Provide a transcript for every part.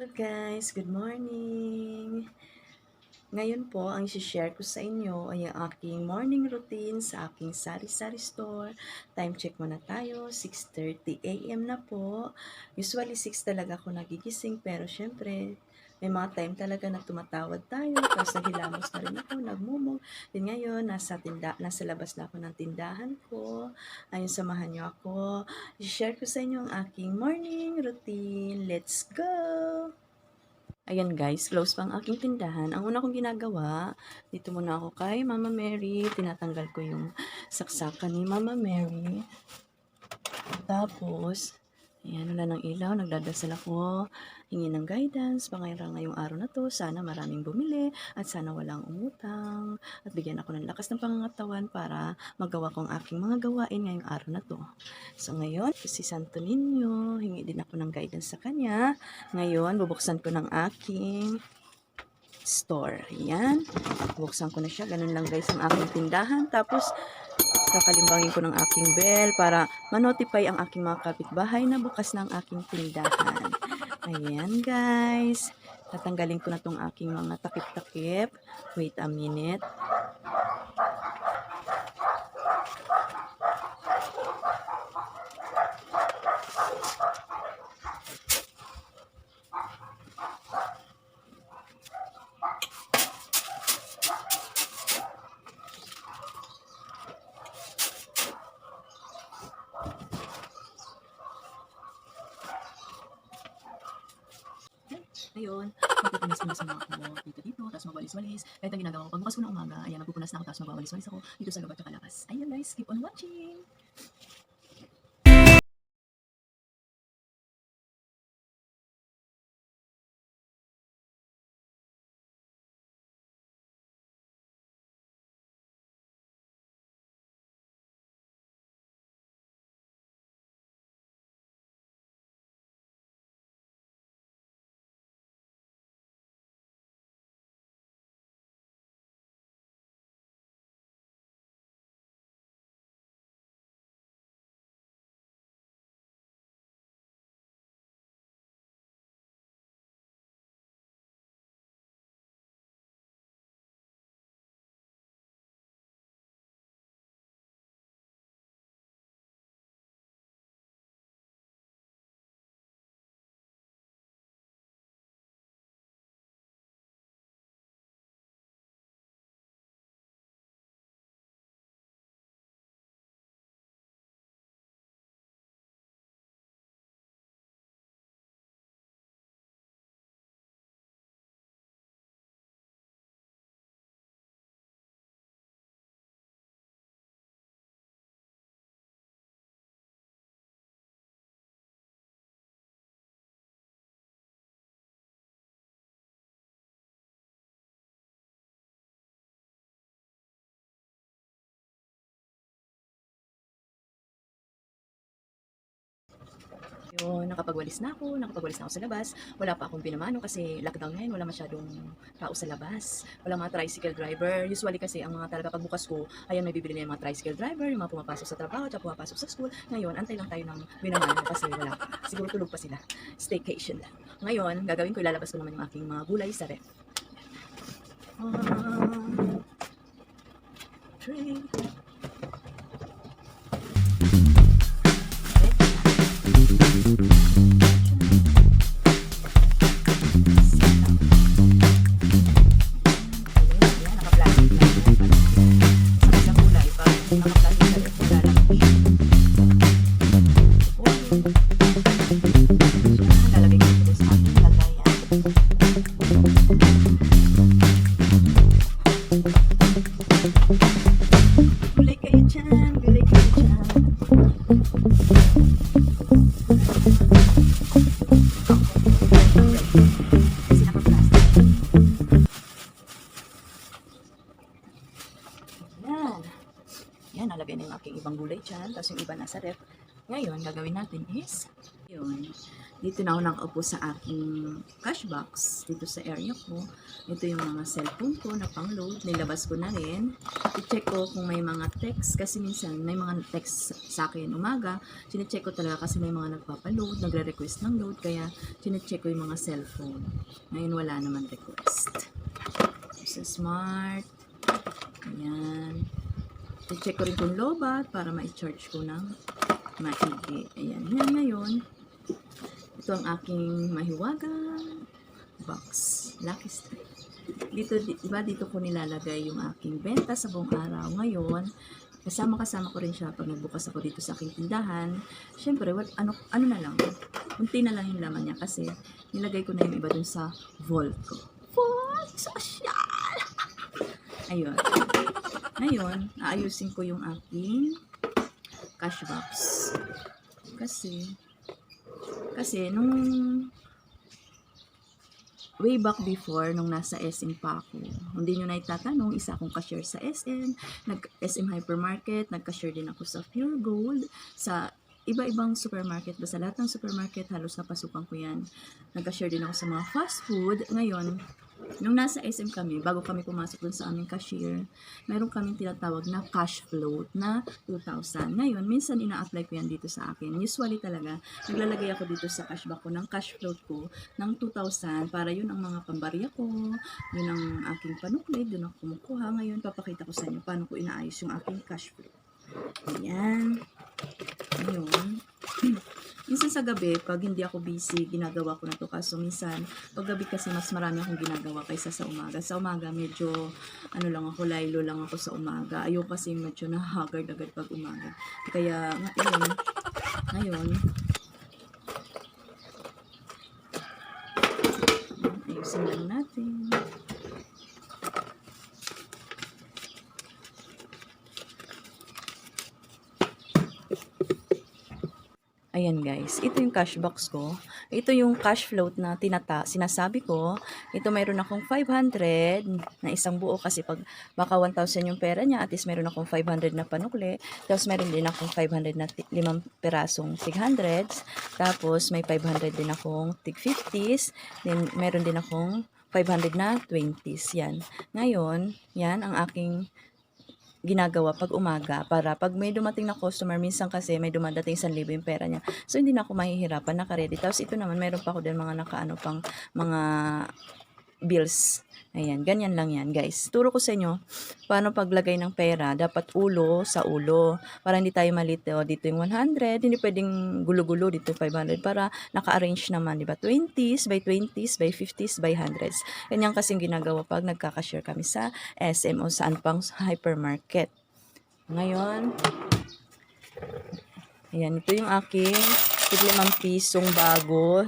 Hello guys, good morning! Ngayon po, ang isi-share ko sa inyo ay ang aking morning routine sa aking sari-sari store. Time check muna tayo, 6:30 AM na po. Usually 6 talaga ako nagigising pero syempre, may mga time talaga na tumatawad tayo, tapos naghilamos na rin ako, nagmumog. Din ngayon, nasa labas na ako ng tindahan ko. Ayun, samahan niyo ako. I-share ko sa inyo ang aking morning routine. Let's go! Ayan guys, close pa ang aking tindahan. Ang una kong ginagawa, dito muna ako kay Mama Mary. Tinatanggal ko yung saksakan ni Mama Mary. Tapos, ayan, wala ng ilaw. Nagdadasal ako. Hingi ng guidance. Pangayon ngayong araw na to. Sana maraming bumili. At sana walang umutang. At bigyan ako ng lakas ng pangangatawan para magawa ko ang aking mga gawain ngayong araw na to. So ngayon, si Santo Niño. Hingi din ako ng guidance sa kanya. Ngayon, bubuksan ko ng aking store. Ayan. Buksan ko na siya. Ganun lang guys ang aking tindahan. Tapos, kakalimbangin ko ng aking bell para ma-notify ang aking mga kapitbahay na bukas na ang aking tindahan. Ayan guys. Tatanggalin ko na tong aking mga takip-takip. Wait a minute. Ngayon, magpupunas ko na sa mga ko dito, tapos magwalis-walis. Kahit ang ginagawa ko, pagbukas ko ng umaga, ayan, magpupunas na ako, tapos magwalis-walis ako dito sa loob at kakalabas. Ayan guys, keep on watching! Yun, nakapagwalis na ako sa labas. Wala pa akong pinamano kasi lockdown ngayon, wala masyadong tao sa labas. Wala mga tricycle driver. Usually kasi ang mga talaga pagbukas ko, ayan may bibili na yung mga tricycle driver, yung mga pumapasok sa trabaho, at pumapasok sa school. Ngayon, antay lang tayo ng binamano kasi wala pa. Siguro tulog pa sila. Staycation lang. Ngayon, gagawin ko, ilalabas ko naman yung aking mga gulay sa ref. 1, 3, gulay kayo dyan, gulay kayo dyan. Kasi naka-plastic. Yan. Yan, nalagay na yung aking ibang gulay dyan. Tapos yung iba nasa ref. Ngayon, gagawin natin is, yun, dito na ako nakaupo sa aking cash box, dito sa area ko. Ito yung mga cellphone ko na pang-load, nilabas ko na rin. I-check ko kung may mga text, kasi minsan may mga text sa akin umaga. Sine-check ko talaga kasi may mga nagpapaload, nagre-request ng load, kaya sine-check ko yung mga cellphone. Ngayon wala naman request. Sa smart, ayan. I-check ko rin kung lobat para ma-charge ko ng maigi. Ayan, yan ngayon. Ito ang aking mahiwagang box. Lucky Strike. Dito, diba, dito ko nilalagay yung aking benta sa buong araw. Ngayon, kasama ko rin siya pag nagbukas ako dito sa aking tindahan. Siyempre, ano na lang, kunti na lang yung laman niya kasi nilagay ko na yung iba dun sa vault ko. Vault! Social! Ayun. Ngayon, aayusin ko yung aking cash box. Kasi nung way back before, nung nasa SM pa ako, hindi nyo na itatanong, isa akong cashier sa SM, SM Hypermarket, nag-cashier din ako sa Pure Gold, sa iba-ibang supermarket, basta lahat ng supermarket, halos napasukan ko yan. Nag-cashier din ako sa mga fast food. Ngayon, nung nasa SM kami, bago kami pumasok dun sa aming cashier, meron kaming tinatawag na cash float na 2,000. Ngayon, minsan ina-apply ko yan dito sa akin. Usually talaga, naglalagay ako dito sa cash box ko ng cash float ko ng 2,000 para yun ang mga pambarya ko, yun ang aking panukli, dun ako kumukuha. Ngayon, papakita ko sa inyo paano ko inaayos yung aking cash float. Ayan. Ngayon, minsan sa gabi, pag hindi ako busy, ginagawa ko na to. Kaso minsan, pag gabi kasi mas marami akong ginagawa kaysa sa umaga. Sa umaga, medyo, laylo lang ako sa umaga. Ayoko kasi medyo nahagard agad pag umaga. Kaya, ngayon, ayusin lang natin. Ayan guys, ito yung cash box ko. Ito yung cash float na sinasabi ko. Ito mayroon akong 500 na isang buo kasi pag baka 1,000 yung pera niya, at least mayroon akong 500 na panukli. Tapos meron din akong 500 na 5 perasong tig 100s. Tapos may 500 din akong tig 50s. Then meron din akong 500 na 20s. Yan. Ngayon, yan ang aking ginagawa pag umaga para pag may dumating na customer, minsan kasi may dumadating 1,000 yung pera niya. So, hindi na ako mahihirapan, naka-ready. Tapos, ito naman, mayroon pa ako din mga pang mga bills. Ayan, ganyan lang yan, guys. Turo ko sa inyo, paano paglagay ng pera. Dapat ulo sa ulo. Para hindi tayo malito. Dito yung 100, hindi pwedeng gulo-gulo. Dito 500 para naka-arrange naman, di ba? 20s by 20s by 50s by 100s. Ganyan kasing ginagawa pag nagkaka-share kami sa SM o saan pang hypermarket. Ngayon, ayan, ito yung aking 5 pisong bago.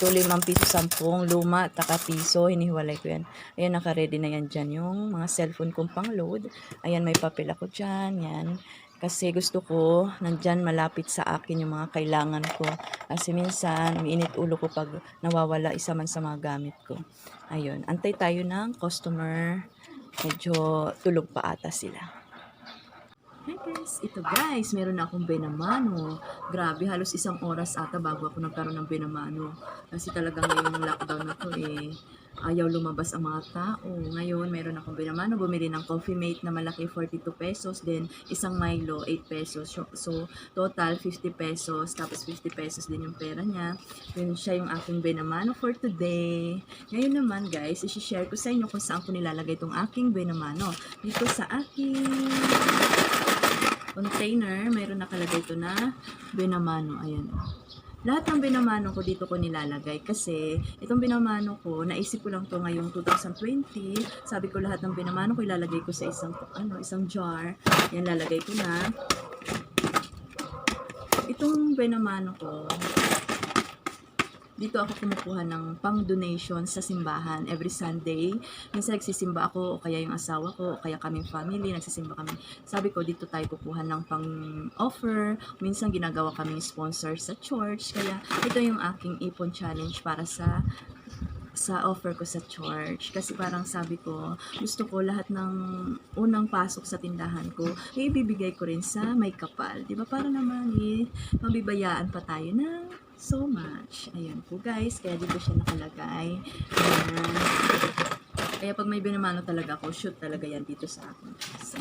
Ito 5 piso 10, luma, taka piso, hinihiwalay ko yan. Ayan, naka-ready na yan dyan yung mga cellphone kong pang-load. Ayan, may papel ako dyan, yan. Kasi gusto ko, nandyan malapit sa akin yung mga kailangan ko. Kasi minsan, umiinit ulo ko pag nawawala isa man sa mga gamit ko. Ayun, antay tayo ng customer. Medyo tulog pa ata sila. Hi guys, meron na akong Benamano. Grabe, halos 1 oras ata bago ako nagkaroon ng Benamano. Kasi talagang ngayong lockdown na to ayaw lumabas ang mga tao. Ngayon, meron akong Benamano. Bumili ng Coffee Mate na malaki, 42 pesos. Then, isang Milo, 8 pesos. So, total, 50 pesos. Tapos, 50 pesos din yung pera niya. Yun siya yung aking Benamano for today. Ngayon naman, guys, isi-share ko sa inyo kung saan ko nilalagay itong aking Benamano. Dito sa aking container, mayroon nakalagay ito na Benamano. Ayan. Lahat ng Benamano ko dito ko nilalagay kasi itong Benamano ko, naisip ko lang to ngayong 2020. Sabi ko lahat ng Benamano ko ilalagay ko sa isang jar. Yan, lalagay ko na. Itong Benamano ko, dito ako kumukuha ng pang-donation sa simbahan every Sunday. Minsan nagsisimba ako o kaya yung asawa ko o kaya kaming family, nagsisimba kami. Sabi ko, dito tayo kukuha ng pang-offer. Minsan ginagawa kaming sponsor sa church. Kaya ito yung aking ipon challenge para sa sa offer ko sa church. Kasi parang sabi ko, gusto ko lahat ng unang pasok sa tindahan ko, ibibigay ko rin sa may kapal. Di ba? Para naman mabibayaan pa tayo ng so much. Ayan po guys, kaya dito siya nakalagay. Ayan. Kaya pag may binamano talaga ako, shoot talaga yan dito sa akin. So,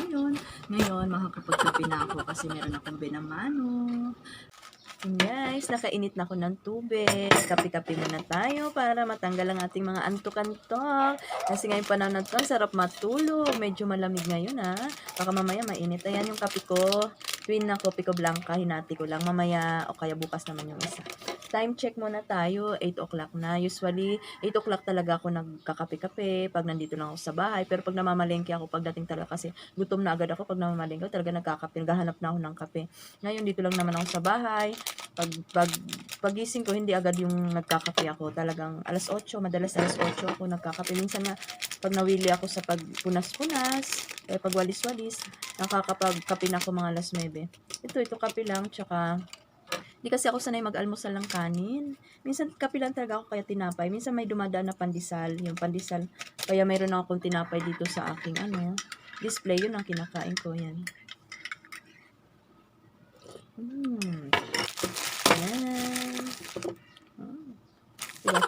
ngayon, makakapagkape na ako kasi meron akong binamano. Guys, nakainit na ako ng tubig. Kape-kape muna tayo para matanggal ang ating mga antok-antok. Kasi ngayong panahon na ito, sarap matulog. Medyo malamig ngayon Baka mamaya mainit. Ayan yung kape ko. Twin na kopi ko blanca. Hinati ko lang. Mamaya o kaya bukas naman yung isa. Time check muna tayo. 8 o'clock na. Usually, 8 o'clock talaga ako nagkakape-kape pag nandito lang ako sa bahay. Pero pag namamalengke ako pagdating talaga kasi gutom na agad ako pag namamalengke ako talaga nagkakape. Naghahanap na ako ng kape. Ngayon dito lang naman ako sa bahay. Pagising ko, hindi agad yung nagkakape ako. Talagang alas 8, madalas alas 8 ako nagkakape. Minsan na, pag nawili ako sa pagpunas-punas, pag walis-walis, nakakapagkape na ako mga alas 9. Ito kape lang, tsaka, di kasi ako sanay mag-almusal ng kanin. Minsan kape lang talaga ako kaya tinapay. Minsan may dumadaan na pandesal, yung pandesal. Kaya mayroon akong tinapay dito sa aking display. Yun ang kinakain ko, yan. Yan. Diba?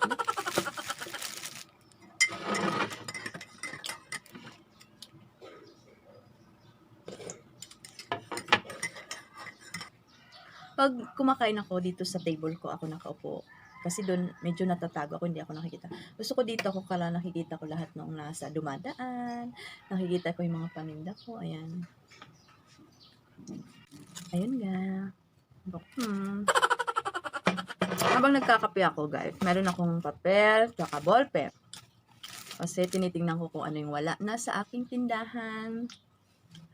Pag kumakain ako dito sa table ko, ako nakaupo. Kasi doon, medyo natatago ako, hindi ako nakikita. Gusto ko dito ako nakikita ko lahat ng nasa dumadaan. Nakikita ko yung mga paninda ko. Ayan. Ayun nga. Habang nagkakape ako, guys, meron akong papel, tsaka ballpen. Kasi tinitingnan ko kung ano yung wala na sa aking tindahan.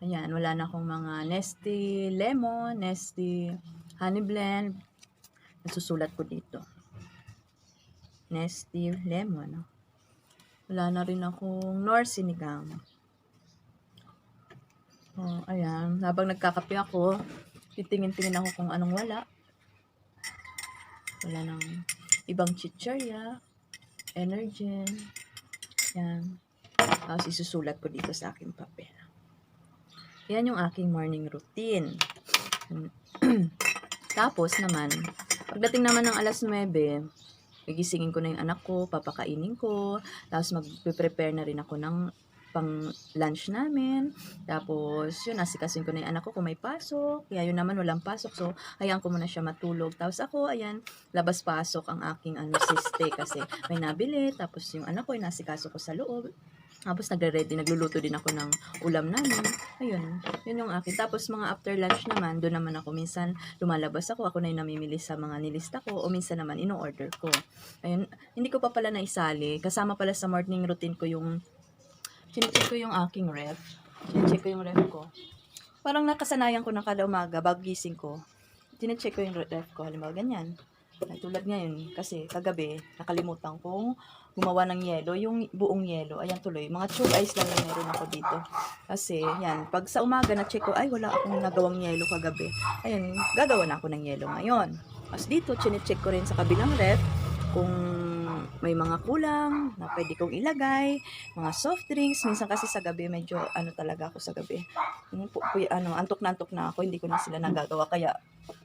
Ayan, wala na akong mga Nesty Lemon, Nesty Honey Blend. Nasusulat ko dito. Nesty Lemon. Wala na rin akong Nor Sinigang. Ayan, habang nagkakape ako, titingin-tingin ako kung anong wala. Wala nang ibang chichirya, Energen. Yan. Tapos isusulat ko dito sa aking papel. Yan yung aking morning routine. Tapos naman, pagdating naman ng alas 9, gigisingin ko na yung anak ko, papakainin ko, tapos mag-prepare na rin ako ng pang lunch namin. Tapos, yun, asikasin ko na yung anak ko kung may pasok. Kaya yun naman, walang pasok. So, hayaan ko muna siya matulog. Tapos ako, ayan, labas-pasok ang aking siste kasi may nabili. Tapos yung anak ko, inasikaso ko sa loob. Tapos nagluluto din ako ng ulam namin. Ayun, yun yung akin. Tapos mga after lunch naman, doon naman ako. Minsan lumalabas ako na yung namimili sa mga nilista ko o minsan naman ino-order ko. Ayun, hindi ko pa pala naisali. Kasama pala sa morning routine ko yung chinecheck ko yung aking ref. Chinecheck ko yung ref ko. Parang nakasanayan ko na kada umaga, bago gising ko. Chinecheck ko yung ref ko. Halimbawa, ganyan. Tulad ngayon, kasi kagabi, nakalimutan kong gumawa ng yelo, yung buong yelo. Ayan tuloy, mga tube ice lang yung meron ako dito. Kasi, yan, pag sa umaga na-check ko, ay, wala akong nagawang yelo kagabi. Ayan, gagawa na ako ng yelo ngayon. Tapos dito, chinecheck ko rin sa kabilang ref, kung may mga kulang na pwede kong ilagay, mga soft drinks. Minsan kasi sa gabi, medyo talaga ako sa gabi. Antok na ako, hindi ko na sila nagagawa. Kaya,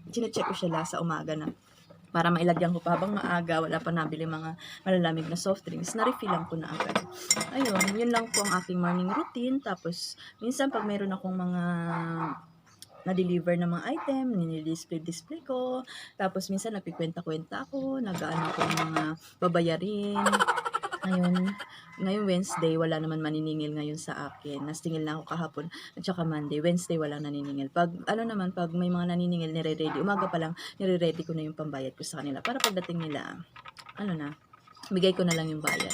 chinecheck ko sila sa umaga na para mailagyan ko pa habang maaga, wala pa nabili mga malalamig na soft drinks, na-refillan ko na agad. Ayun, yun lang po ang aking morning routine. Tapos, minsan pag mayroon akong mga na-deliver na mga item, nini-display ko. Tapos, minsan nagpikwenta-kwenta ako, nag-aano ako ng mga babayarin. Ngayon Wednesday, wala naman maniningil ngayon sa akin. Nastingil na ako kahapon. At saka Monday, Wednesday walang naniningil. Pag may mga naniningil, nire-ready. Umaga pa lang, nire-ready ko na yung pambayad ko sa kanila. Para pagdating nila, bigay ko na lang yung bayad.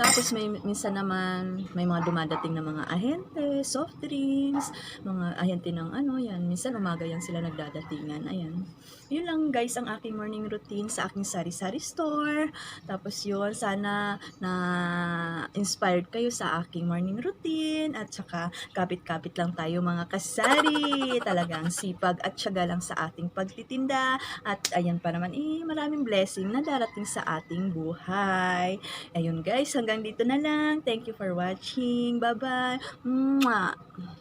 Tapos minsan naman, may mga dumadating na mga ahente, soft drinks, mga ahente ng yan. Minsan umaga yan sila nagdadatingan. Ayan. Yun lang guys ang aking morning routine sa aking sari-sari store. Tapos yun, sana na inspired kayo sa aking morning routine at saka kapit-kapit lang tayo mga kasari. Talagang sipag at tiyaga lang sa ating pagtitinda at ayan pa naman maraming blessing na darating sa ating buhay. Ayun guys, hanggang dito na lang. Thank you for watching. Bye-bye. Mwah!